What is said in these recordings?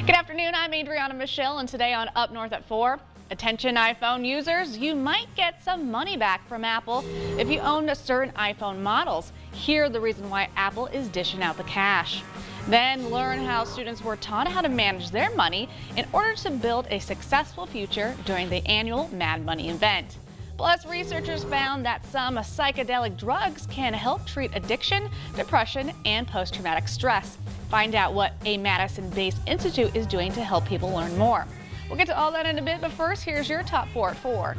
Good afternoon, I'm Adriana Michelle, and today on Up North at 4, attention iPhone users, you might get some money back from Apple if you own certain iPhone models. Hear the reason why Apple is dishing out the cash. Then learn how students were taught how to manage their money in order to build a successful future during the annual Mad Money event. Plus, researchers found that some psychedelic drugs can help treat addiction, depression, and post-traumatic stress. Find out what a Madison-based institute is doing to help people learn more. We'll get to all that in a bit, but first, here's your top 4 at 4.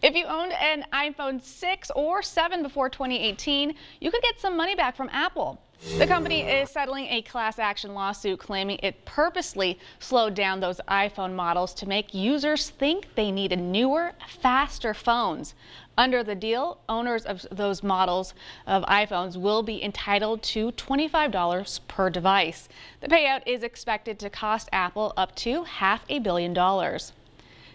If you owned an iPhone 6 or 7 before 2018, you could get some money back from Apple. The company is settling a class action lawsuit claiming it purposely slowed down those iPhone models to make users think they needed newer, faster phones. Under the deal, owners of those models of iPhones will be entitled to $25 per device. The payout is expected to cost Apple up to $500 million.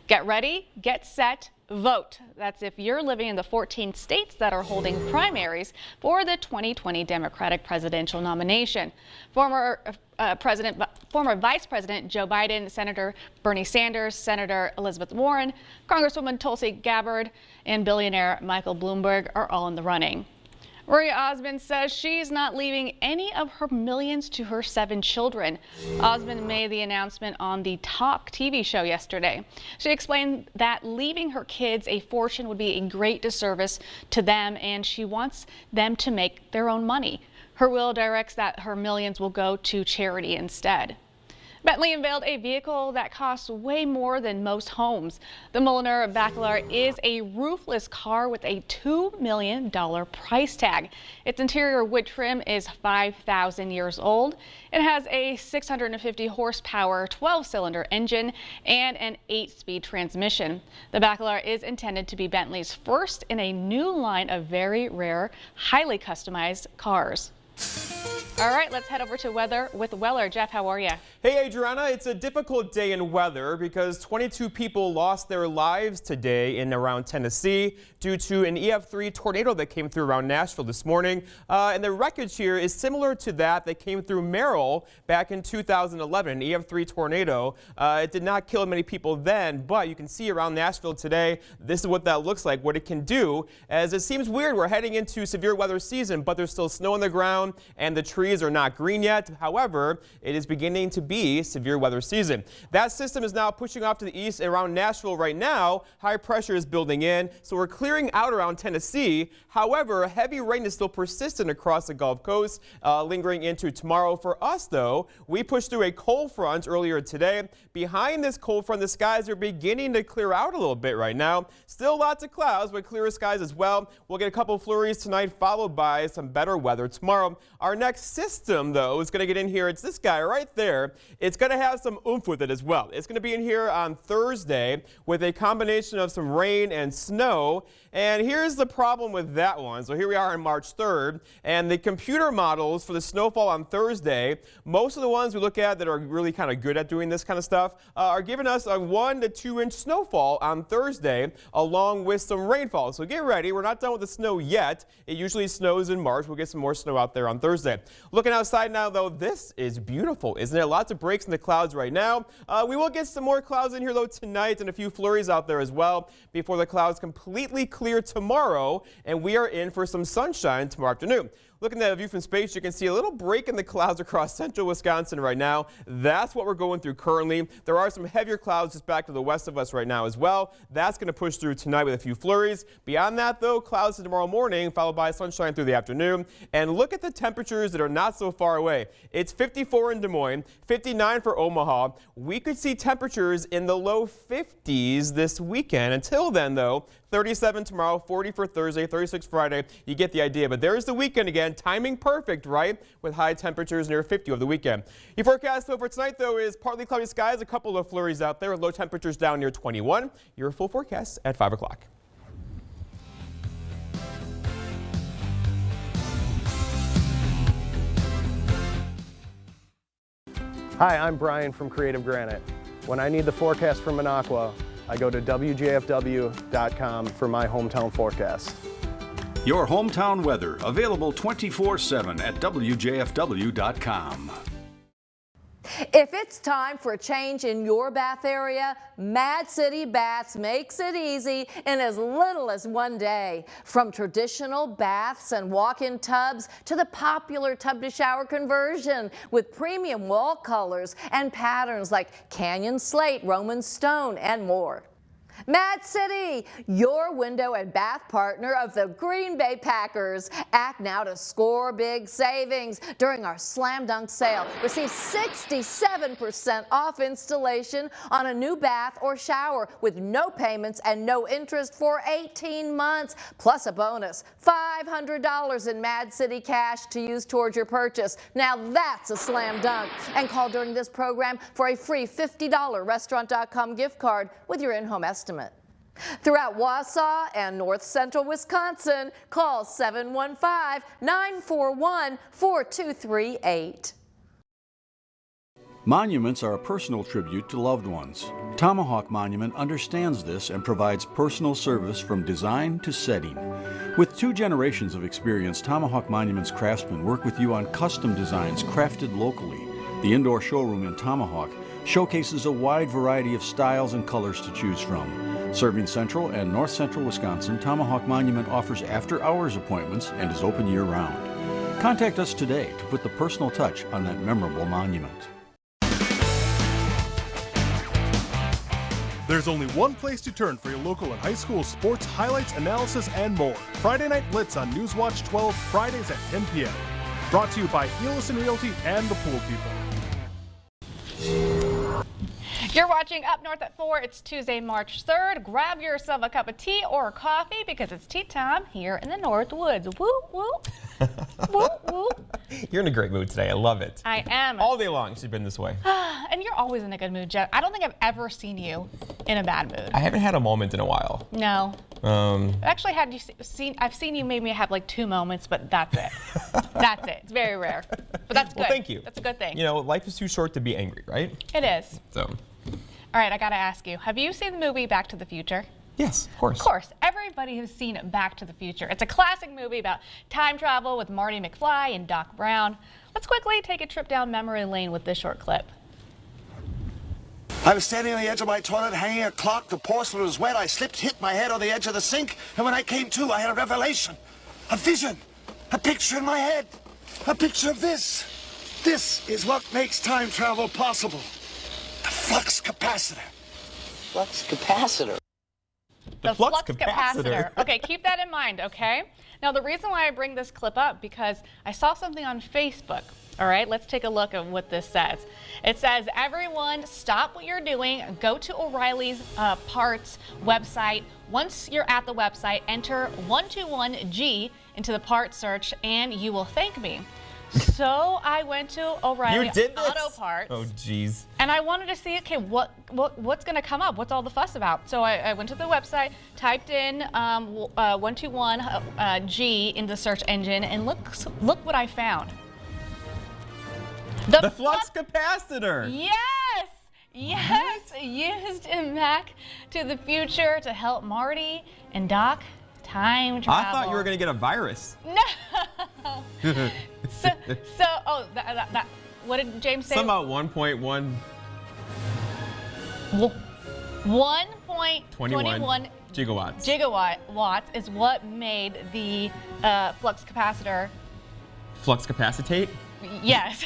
Get ready, get set, vote. That's if you're living in the 14 states that are holding primaries for the 2020 Democratic presidential nomination. Former Vice President Joe Biden, Senator Bernie Sanders, Senator Elizabeth Warren, Congresswoman Tulsi Gabbard, and billionaire Michael Bloomberg are all in the running. Maria Osmond says she's not leaving any of her millions to her 7 children. Osmond made the announcement on the Talk TV show yesterday. She explained that leaving her kids a fortune would be a great disservice to them, and she wants them to make their own money. Her will directs that her millions will go to charity instead. Bentley unveiled a vehicle that costs way more than most homes. The Mulliner Bacalar is a roofless car with a $2 million price tag. Its interior wood trim is 5,000 years old. It has a 650 horsepower 12-cylinder engine and an 8-speed transmission. The Bacalar is intended to be Bentley's first in a new line of very rare, highly customized cars. All right, let's head over to weather with Weller. Jeff, how are you? Hey, Adriana, it's a difficult day in weather because 22 people lost their lives today in around Tennessee due to an EF3 tornado that came through around Nashville this morning. And the wreckage here is similar to that came through Merrill back in 2011, an EF3 tornado. It did not kill many people then, but you can see around Nashville today, this is what that looks like, what it can do. As it seems weird, we're heading into severe weather season, but there's still snow on the ground and the trees are not green yet. However, it is beginning to be severe weather season. That system is now pushing off to the east around Nashville right now. High pressure is building in, so we're clearing out around Tennessee. However, heavy rain is still persistent across the Gulf Coast, lingering into tomorrow. For us, though, we pushed through a cold front earlier today. Behind this cold front, the skies are beginning to clear out a little bit right now. Still lots of clouds, but clearer skies as well. We'll get a couple flurries tonight, followed by some better weather tomorrow. Our next system, though, is going to get in here. It's this guy right there. It's going to have some oomph with it as well. It's going to be in here on Thursday with a combination of some rain and snow. And here's the problem with that one. So here we are on March 3rd, and the computer models for the snowfall on Thursday, most of the ones we look at that are really kind of good at doing this kind of stuff are giving us a 1 to 2 inch snowfall on Thursday, along with some rainfall. So get ready. We're not done with the snow yet. It usually snows in March. We'll get some more snow out there on Thursday. Looking outside now, though, this is beautiful, isn't it? Lots of breaks in the clouds right now. We will get some more clouds in here, though, tonight, and a few flurries out there as well before the clouds completely clear tomorrow, and we are in for some sunshine tomorrow afternoon. Looking at a view from space, you can see a little break in the clouds across central Wisconsin right now. That's what we're going through currently. There are some heavier clouds just back to the west of us right now as well. That's going to push through tonight with a few flurries. Beyond that, though, clouds tomorrow morning, followed by sunshine through the afternoon. And look at the temperatures that are not so far away. It's 54 in Des Moines, 59 for Omaha. We could see temperatures in the low 50s this weekend. Until then, though, 37 tomorrow, 40 for Thursday, 36 Friday. You get the idea. But there's the weekend again. Timing perfect, right? With high temperatures near 50 over the weekend. Your forecast for tonight, though, is partly cloudy skies, a couple of flurries out there, low temperatures down near 21. Your full forecast at 5 o'clock. Hi, I'm Brian from Creative Granite. When I need the forecast for Minocqua, I go to WJFW.com for my hometown forecast. Your hometown weather, available 24/7 at WJFW.com. If it's time for a change in your bath area, Mad City Baths makes it easy in as little as one day. From traditional baths and walk-in tubs to the popular tub-to-shower conversion with premium wall colors and patterns like Canyon Slate, Roman Stone, and more. Mad City, your window and bath partner of the Green Bay Packers. Act now to score big savings during our Slam Dunk sale. Receive 67% off installation on a new bath or shower with no payments and no interest for 18 months. Plus a bonus, $500 in Mad City cash to use towards your purchase. Now that's a slam dunk. And call during this program for a free $50 Restaurant.com gift card with your in-home estimate. Throughout Wausau and north central Wisconsin, call 715-941-4238. Monuments are a personal tribute to loved ones. Tomahawk Monument understands this and provides personal service from design to setting. With 2 generations of experience, Tomahawk Monument's craftsmen work with you on custom designs crafted locally. The indoor showroom in Tomahawk showcases a wide variety of styles and colors to choose from. Serving central and north central Wisconsin, Tomahawk Monument offers after-hours appointments and is open year-round. Contact us today to put the personal touch on that memorable monument. There's only one place to turn for your local and high school sports highlights, analysis, and more. Friday Night Blitz on Newswatch 12, Fridays at 10 p.m. Brought to you by Elison Realty and the Pool People. You're watching Up North at 4. It's Tuesday, March 3rd. Grab yourself a cup of tea or a coffee because it's tea time here in the North Woods. Woo, woo. Woo, woo. You're in a great mood today. I love it. I am. All day long, she's been this way. And you're always in a good mood, Jeff. I don't think I've ever seen you in a bad mood. I haven't had a moment in a while. No. Actually, I've seen you maybe have like 2 moments, but that's it. That's it. It's very rare. But that's good. Well, thank you. That's a good thing. You know, life is too short to be angry, right? It is. So. All right, I gotta ask you, have you seen the movie Back to the Future? Yes, of course. Of course. Everybody has seen Back to the Future. It's a classic movie about time travel with Marty McFly and Doc Brown. Let's quickly take a trip down memory lane with this short clip. I was standing on the edge of my toilet, hanging a clock. The porcelain was wet. I slipped, hit my head on the edge of the sink, and when I came to, I had a revelation, a vision, a picture in my head, a picture of this. This is what makes time travel possible. The flux capacitor. Flux capacitor. The flux capacitor. Okay, keep that in mind, okay? Now, the reason why I bring this clip up, because I saw something on Facebook. All right, let's take a look at what this says. It says, everyone stop what you're doing, go to O'Reilly's Parts website. Once you're at the website, enter 121G into the parts search, and you will thank me. So I went to O'Reilly Auto Parts. Oh, geez. And I wanted to see, okay, what's going to come up? What's all the fuss about? So I went to the website, typed in 121G in the search engine, and look what I found. The flux capacitor. Yes! Yes! Used in Back to the Future to help Marty and Doc time travel. I thought you were going to get a virus. No! that what did James say? Something about 1.1. 1.21 gigawatts is what made the flux capacitor. Flux capacitate? Yes.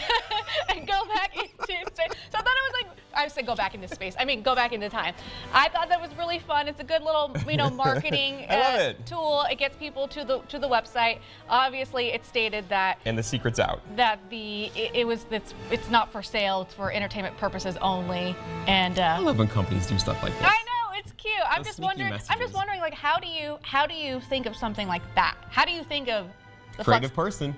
And go back into space. So I thought it was like, I said go back into space. I mean, go back into time. I thought that was really fun. It's a good little, marketing I love it. tool. It gets people to the website. Obviously, it stated that. And the secret's out. That it's not for sale. It's for entertainment purposes only. And I love when companies do stuff like this. I know, it's cute. I'm just wondering, like, how do you think of something like that? How do you think of the creative person?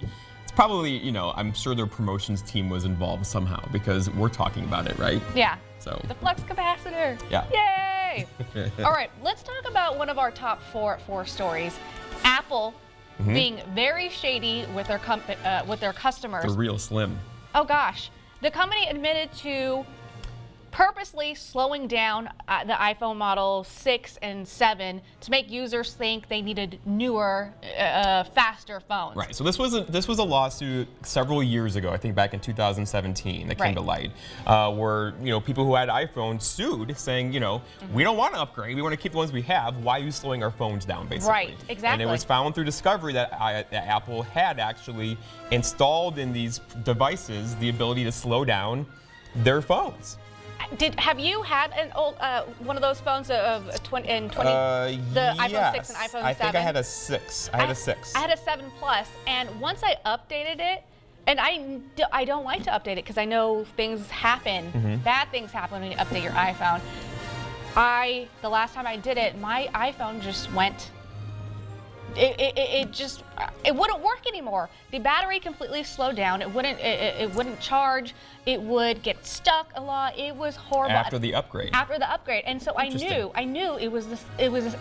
Probably, I'm sure their promotions team was involved somehow because we're talking about it, right? Yeah. So the flux capacitor. Yeah. Yay! All right, let's talk about one of our top four stories. Apple being very shady with their customers. The real slim. Oh gosh, the company admitted to purposely slowing down the iPhone model 6 and 7 to make users think they needed newer, faster phones. Right. So this was a lawsuit several years ago, I think back in 2017, that came to light, where people who had iPhones sued, saying, we don't want to upgrade, we want to keep the ones we have. Why are you slowing our phones down, basically? Right. Exactly. And it was found through discovery that Apple had actually installed in these devices the ability to slow down their phones. Have you had an old one of those phones of the iPhone 6 and iPhone 7? I think I had a 6. I had a 6. I had a 7 Plus, and once I updated it, and I don't like to update it because I know things happen, bad things happen when you update your iPhone. The last time I did it, my iPhone just went. It wouldn't work anymore. The battery completely slowed down. It wouldn't charge. It would get stuck a lot. It was horrible. After the upgrade. After the upgrade, and so I knew it was this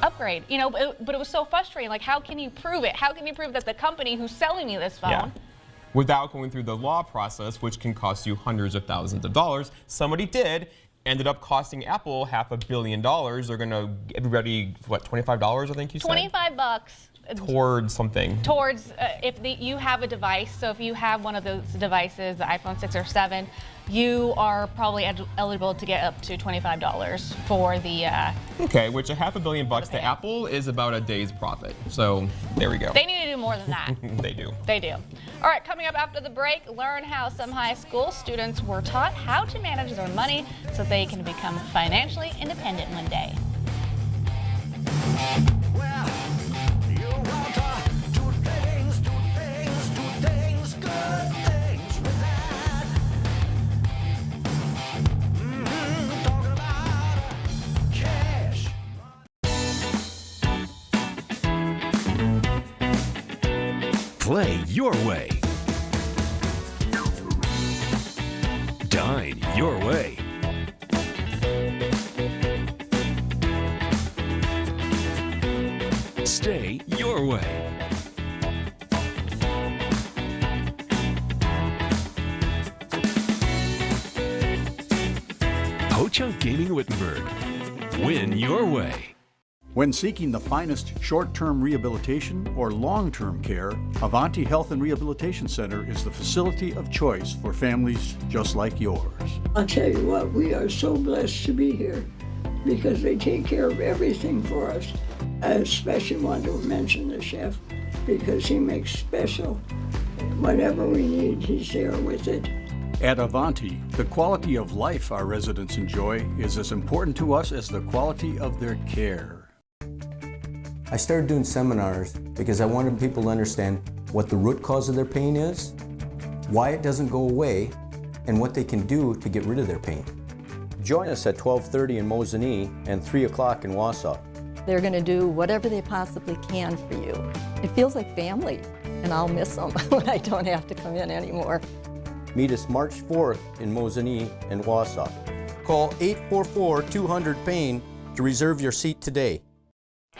upgrade. But it was so frustrating. Like, how can you prove it? How can you prove that the company who's selling me this phone? Without going through the law process, which can cost you hundreds of thousands of dollars, somebody did. Ended up costing Apple $500 million. They're gonna everybody $25? I think you said. $25. Towards something. Towards if you have a device. So if you have one of those devices, the iPhone 6 or 7, you are probably eligible to get up to $25 for the. Okay, which $500 million to Apple is about a day's profit. So there we go. They need to do more than that. They do. They do. All right, coming up after the break, learn how some high school students were taught how to manage their money so they can become financially independent one day. Play your way. Dine your way. Stay your way. Ho-Chunk Gaming Wittenberg. Win your way. When seeking the finest short-term rehabilitation or long-term care, Avanti Health and Rehabilitation Center is the facility of choice for families just like yours. I'll tell you what, we are so blessed to be here because they take care of everything for us. I especially want to mention the chef because he makes special. Whatever we need, he's there with it. At Avanti, the quality of life our residents enjoy is as important to us as the quality of their care. I started doing seminars because I wanted people to understand what the root cause of their pain is, why it doesn't go away, and what they can do to get rid of their pain. Join us at 12:30 in Mosinee and 3 o'clock in Wausau. They're going to do whatever they possibly can for you. It feels like family, and I'll miss them when I don't have to come in anymore. Meet us March 4th in Mosinee and Wausau. Call 844-200-PAIN to reserve your seat today.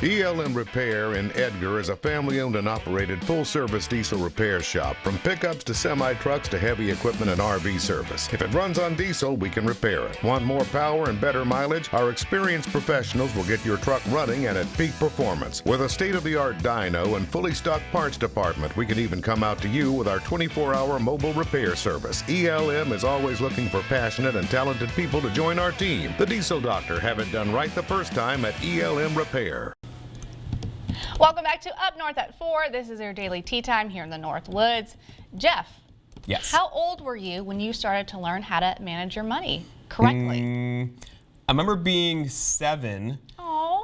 ELM Repair in Edgar is a family-owned and operated full-service diesel repair shop. From pickups to semi-trucks to heavy equipment and RV service. If it runs on diesel, we can repair it. Want more power and better mileage? Our experienced professionals will get your truck running and at peak performance. With a state-of-the-art dyno and fully stocked parts department, we can even come out to you with our 24-hour mobile repair service. ELM is always looking for passionate and talented people to join our team. The Diesel Doctor. Have it done right the first time at ELM Repair. Welcome back to Up North at 4. This is your daily tea time here in the North Woods. Jeff. Yes. How old were you when you started to learn how to manage your money correctly? I remember being 7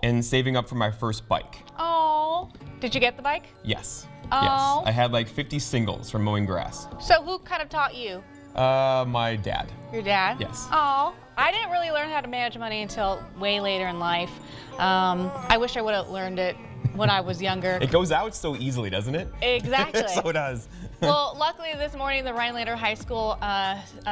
and saving up for my first bike. Oh. Did you get the bike? Yes. Oh. Yes. I had like 50 singles from mowing grass. So who kind of taught you? My dad. Your dad? Yes. Oh. I didn't really learn how to manage money until way later in life. I wish I would have learned it when I was younger. It goes out so easily, doesn't it? Exactly. So it does. Well, luckily this morning the Rhinelander High School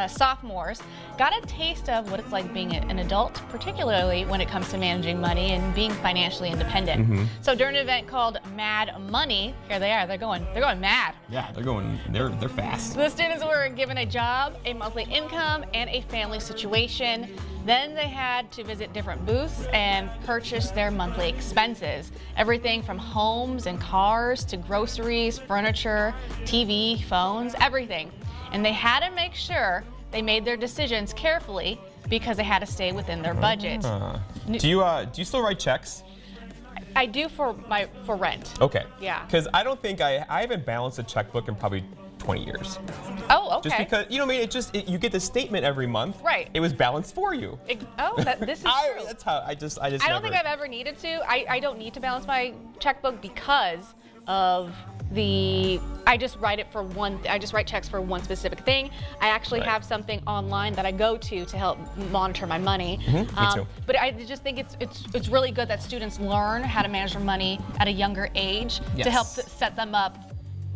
sophomores got a taste of what it's like being an adult, particularly when it comes to managing money and being financially independent. So during an event called Mad Money, here they are. They're going mad. Yeah, they're fast. The students were given a job, a monthly income, and a family situation. Then they had to visit different booths and purchase their monthly expenses. Everything from homes and cars to groceries, furniture, TV, phones, everything. And they had to make sure they made their decisions carefully because they had to stay within their budget. Do you still write checks? I do for rent. Okay. Yeah. Because I don't think I haven't balanced a checkbook in probably 20 years. Oh, okay. Just because, you know what I mean, you get the statement every month. Right. It was balanced for you. This is true. That's how I don't think I've ever needed to. I don't need to balance my checkbook because of I just write checks for one specific thing. I actually have something online that I go to help monitor my money. Me too. But I just think it's really good that students learn how to manage their money at a younger age to help set them up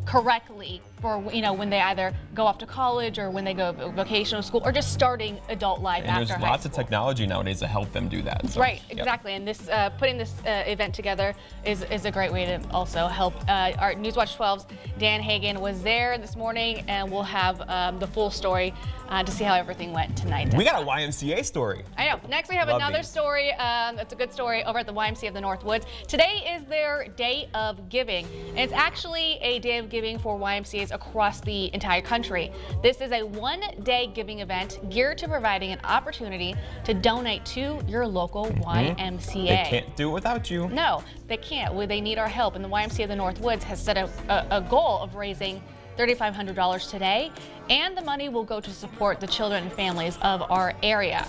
correctly for when they either go off to college or when they go vocational school or just starting adult life after high school. There's lots of technology nowadays to help them do that. So, right, exactly. And this putting this event together is a great way to also help. Our Newswatch 12's Dan Hagan was there this morning, and we'll have the full story to see how everything went tonight. We got a YMCA story. I know. Next, we have another story. That's a good story over at the YMCA of the Northwoods. Today is their Day of Giving. And it's actually a day of giving for YMCAs across the entire country. This is a one-day giving event geared to providing an opportunity to donate to your local YMCA. They can't do it without you. No, they can't. Well, they need our help. And the YMCA of the Northwoods has set a goal of raising $3,500 today, and the money will go to support the children and families of our area.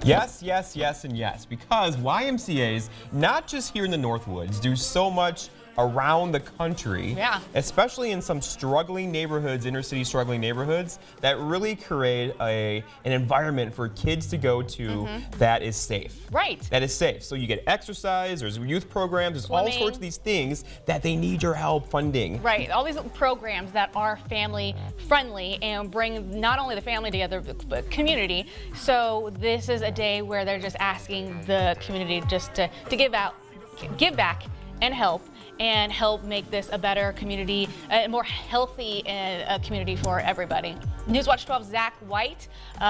Yes, yes, yes, and yes, because YMCAs, not just here in the Northwoods, do so much around the country, especially in some struggling neighborhoods, inner city struggling neighborhoods, that really create an environment for kids to go to that is safe. Right. That is safe. So you get exercise, there's youth programs, there's all sorts of these things that they need your help funding. Right. All these programs that are family friendly and bring not only the family together, but community. So this is a day where they're just asking the community just to give back and help make this a better community, a more healthy community for everybody. Newswatch 12's Zach White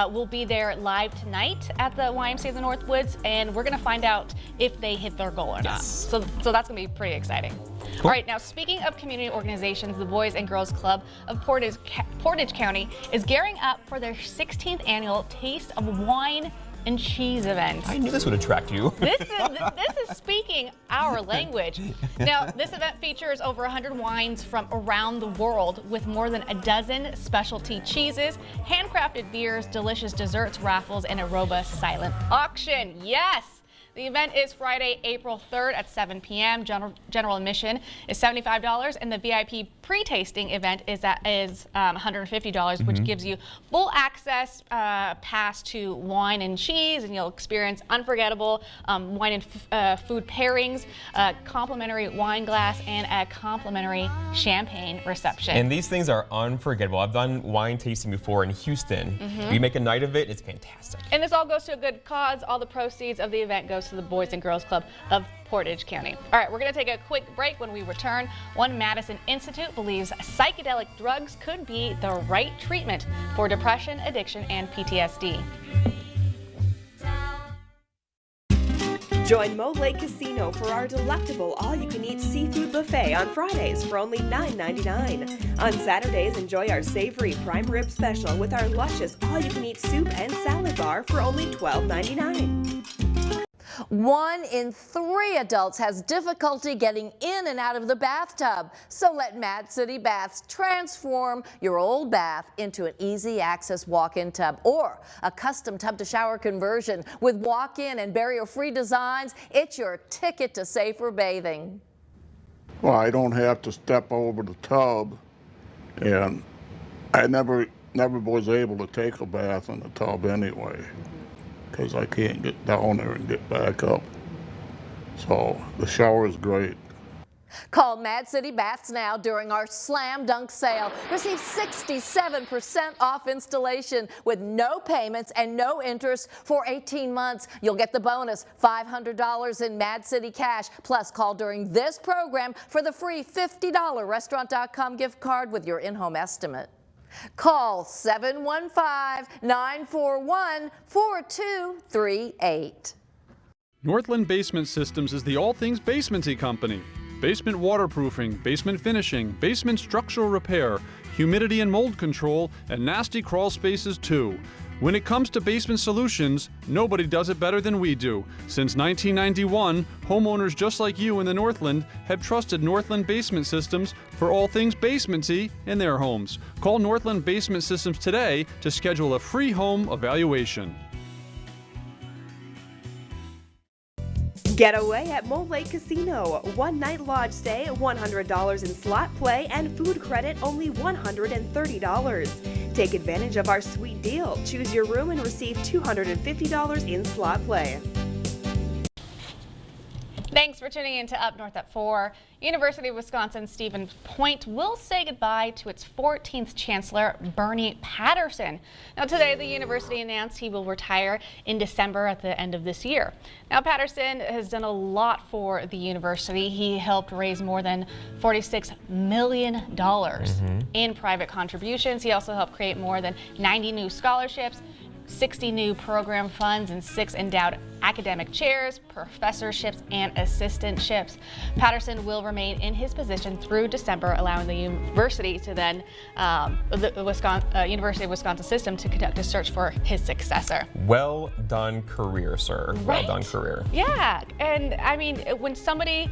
will be there live tonight at the YMCA of the Northwoods, and we're going to find out if they hit their goal or not. So that's going to be pretty exciting. Cool. All right, now speaking of community organizations, the Boys and Girls Club of Portage County is gearing up for their 16th annual Taste of Wine and Cheese event. I knew this would attract you. This is speaking our language. Now, this event features over 100 wines from around the world with more than a dozen specialty cheeses, handcrafted beers, delicious desserts, raffles, and a robust silent auction. Yes! The event is Friday, April 3rd at 7 p.m. General admission is $75, and the VIP pre-tasting event is $150, which gives you full access pass to wine and cheese, and you'll experience unforgettable wine and food pairings, complimentary wine glass, and a complimentary champagne reception. And these things are unforgettable. I've done wine tasting before in Houston. We make a night of it. It's fantastic. And this all goes to a good cause. All the proceeds of the event goes to the Boys and Girls Club of Portage County. All right, we're going to take a quick break. When we return, One Madison Institute believes psychedelic drugs could be the right treatment for depression, addiction, and PTSD. Join Mo Lake Casino for our delectable all-you-can-eat seafood buffet on Fridays for only $9.99. On Saturdays, enjoy our savory prime rib special with our luscious all-you-can-eat soup and salad bar for only $12.99. 1 in 3 adults has difficulty getting in and out of the bathtub. So let Mad City Baths transform your old bath into an easy access walk-in tub or a custom tub to shower conversion. With walk-in and barrier-free designs, it's your ticket to safer bathing. Well, I don't have to step over the tub, and I never was able to take a bath in the tub anyway, because I can't get down there and get back up. So the shower is great. Call Mad City Baths now during our Slam Dunk sale. Receive 67% off installation with no payments and no interest for 18 months. You'll get the bonus $500 in Mad City cash. Plus, call during this program for the free $50 Restaurant.com gift card with your in-home estimate. Call 715-941-4238. Northland Basement Systems is the all things basementy company. Basement waterproofing, basement finishing, basement structural repair, humidity and mold control, and nasty crawl spaces too. When it comes to basement solutions, nobody does it better than we do. Since 1991, homeowners just like you in the Northland have trusted Northland Basement Systems for all things basementy in their homes. Call Northland Basement Systems today to schedule a free home evaluation. Get away at Mole Lake Casino. One night lodge stay, $100 in slot play, and food credit only $130. Take advantage of our sweet deal. Choose your room and receive $250 in slot play. Thanks for tuning in to Up North at 4. University of Wisconsin Stevens Point will say goodbye to its 14th chancellor, Bernie Patterson. Now today, the university announced he will retire in December at the end of this year. Now Patterson has done a lot for the university. He helped raise more than $46 million in private contributions. He also helped create more than 90 new scholarships, 60 new program funds, and 6 endowed academic chairs, professorships, and assistantships. Patterson will remain in his position through December, allowing the university to then, University of Wisconsin system to conduct a search for his successor. Well done career, sir. Right? Well done career. Yeah, and I mean, when somebody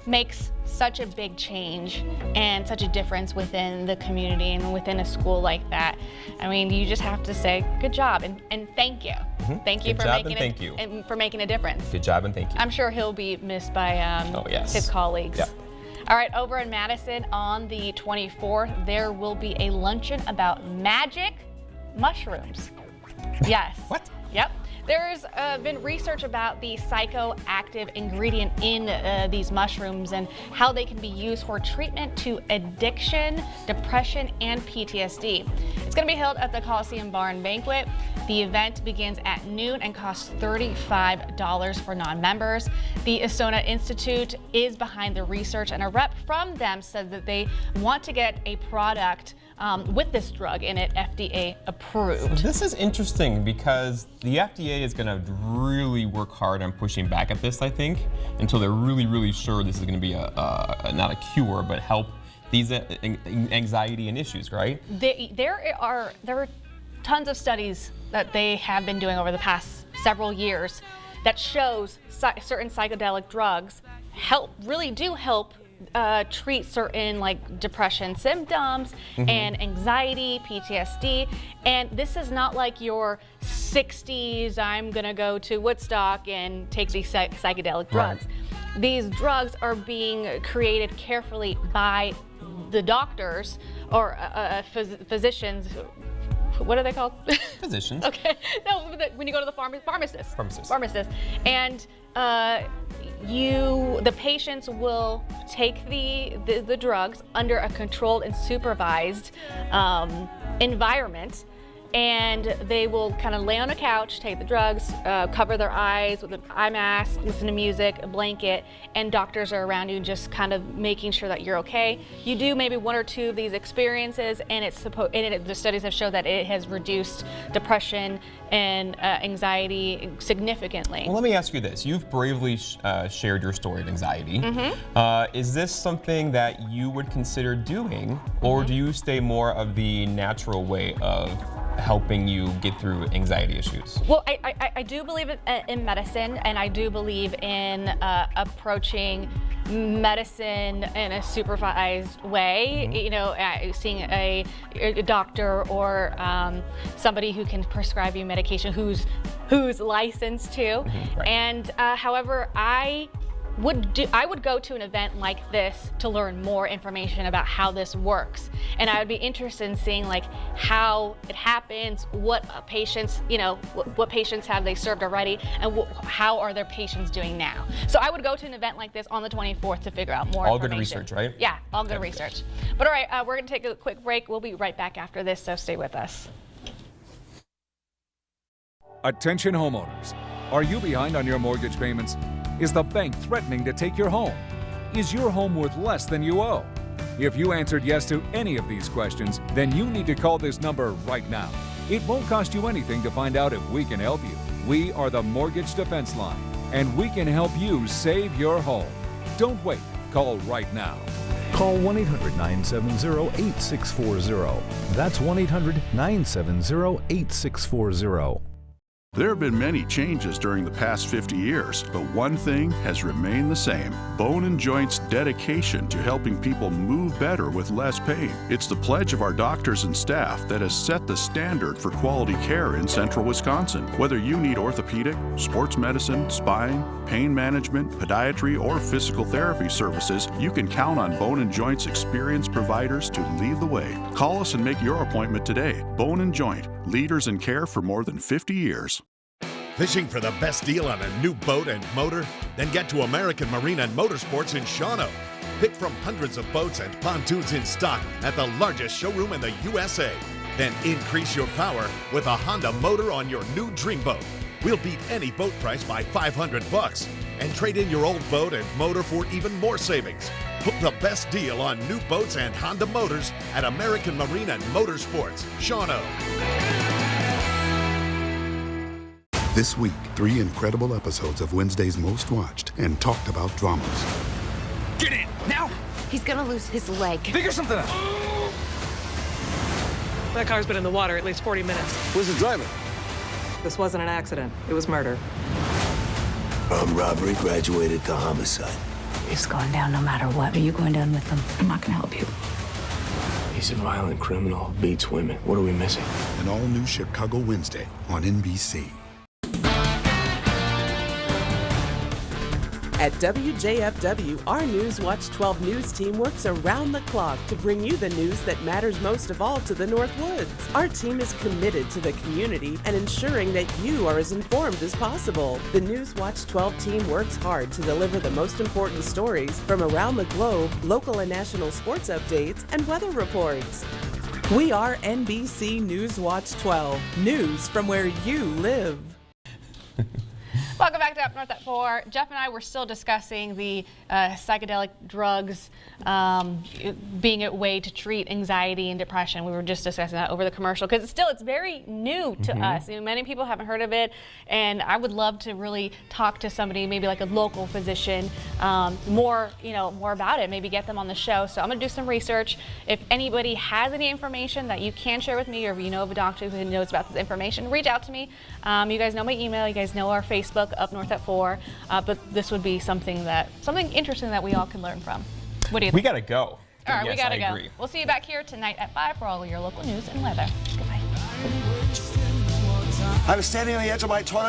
makes such a big change and such a difference within the community and within a school like that, I mean, you just have to say good job and thank you. Thank you for making a difference. Good job and thank you. I'm sure he'll be missed by his colleagues. Yep. All right, over in Madison on the 24th, there will be a luncheon about magic mushrooms. Yes. What? Yep. There's been research about the psychoactive ingredient in these mushrooms and how they can be used for treatment to addiction, depression, and PTSD. It's going to be held at the Coliseum Bar and Banquet. The event begins at noon and costs $35 for non-members. The Asona Institute is behind the research, and a rep from them said that they want to get a product with this drug in it FDA approved. This is interesting because the FDA is going to really work hard on pushing back at this, I think, until they're really, really sure this is going to be not a cure, but help these anxiety and issues, right? There are tons of studies that they have been doing over the past several years that shows certain psychedelic drugs really do help treat certain like depression symptoms and anxiety, PTSD, and this is not like your 60s, I'm gonna go to Woodstock and take these psychedelic drugs. Right. These drugs are being created carefully by the doctors or physicians. What are they called? Physicians. Okay. No, when you go to the pharmacist. And the patients will take the drugs under a controlled and supervised environment, and they will kind of lay on a couch, take the drugs, cover their eyes with an eye mask, listen to music, a blanket, and doctors are around you just kind of making sure that you're okay. You do maybe 1 or 2 of these experiences, and the studies have shown that it has reduced depression and anxiety significantly. Well, let me ask you this. You've bravely shared your story of anxiety. Is this something that you would consider doing, or do you stay more of the natural way of helping you get through anxiety issues? Well, I do believe in medicine, and I do believe in approaching medicine in a supervised way. You know, seeing a doctor or somebody who can prescribe you medication who's licensed to. Right. And however, I would go to an event like this to learn more information about how this works, and I would be interested in seeing like how it happens, what patients, what patients have they served already, and how are their patients doing now. So I would go to an event like this on the 24th to figure out more information. All good research, right? Yeah, all good research. But all right, we're gonna take a quick break. We'll be right back after this, so stay with us. Attention homeowners. Are you behind on your mortgage payments? Is the bank threatening to take your home? Is your home worth less than you owe? If you answered yes to any of these questions, then you need to call this number right now. It won't cost you anything to find out if we can help you. We are the Mortgage Defense Line, and we can help you save your home. Don't wait. Call right now. Call 1-800-970-8640. That's 1-800-970-8640. There have been many changes during the past 50 years, but one thing has remained the same: Bone & Joint's dedication to helping people move better with less pain. It's the pledge of our doctors and staff that has set the standard for quality care in central Wisconsin. Whether you need orthopedic, sports medicine, spine, pain management, podiatry, or physical therapy services, you can count on Bone & Joint's experienced providers to lead the way. Call us and make your appointment today. Bone & Joint, leaders in care for more than 50 years. Fishing for the best deal on a new boat and motor? Then get to American Marine and Motorsports in Shawano. Pick from hundreds of boats and pontoons in stock at the largest showroom in the USA. Then increase your power with a Honda motor on your new dream boat. We'll beat any boat price by $500 and trade in your old boat and motor for even more savings. Book the best deal on new boats and Honda motors at American Marine and Motorsports, Shawano. This week, 3 incredible episodes of Wednesday's most watched and talked about dramas. Get in, now! He's gonna lose his leg. Figure something out. That car's been in the water at least 40 minutes. Who's the driver? This wasn't an accident. It was murder. From robbery graduated to homicide. He's going down no matter what. Are you going down with him? I'm not gonna help you. He's a violent criminal, beats women. What are we missing? An all-new Chicago Wednesday on NBC. At WJFW, our Newswatch 12 news team works around the clock to bring you the news that matters most of all to the North Woods. Our team is committed to the community and ensuring that you are as informed as possible. The Newswatch 12 team works hard to deliver the most important stories from around the globe, local and national sports updates, and weather reports. We are NBC Newswatch 12, news from where you live. Welcome back to Up North at 4. Jeff and I were still discussing the psychedelic drugs being a way to treat anxiety and depression. We were just discussing that over the commercial because it's very new to us. You know, many people haven't heard of it, and I would love to really talk to somebody, maybe like a local physician, more about it. Maybe get them on the show. So I'm going to do some research. If anybody has any information that you can share with me, or if you know of a doctor who knows about this information, reach out to me. You guys know my email. You guys know our Facebook, Up North at 4. But this would be something interesting that we all can learn from. What do you think? We gotta go. All right, yes, we gotta go. Agree. We'll see you back here tonight at 5 for all of your local news and weather. Goodbye. I was standing on the edge of my toilet.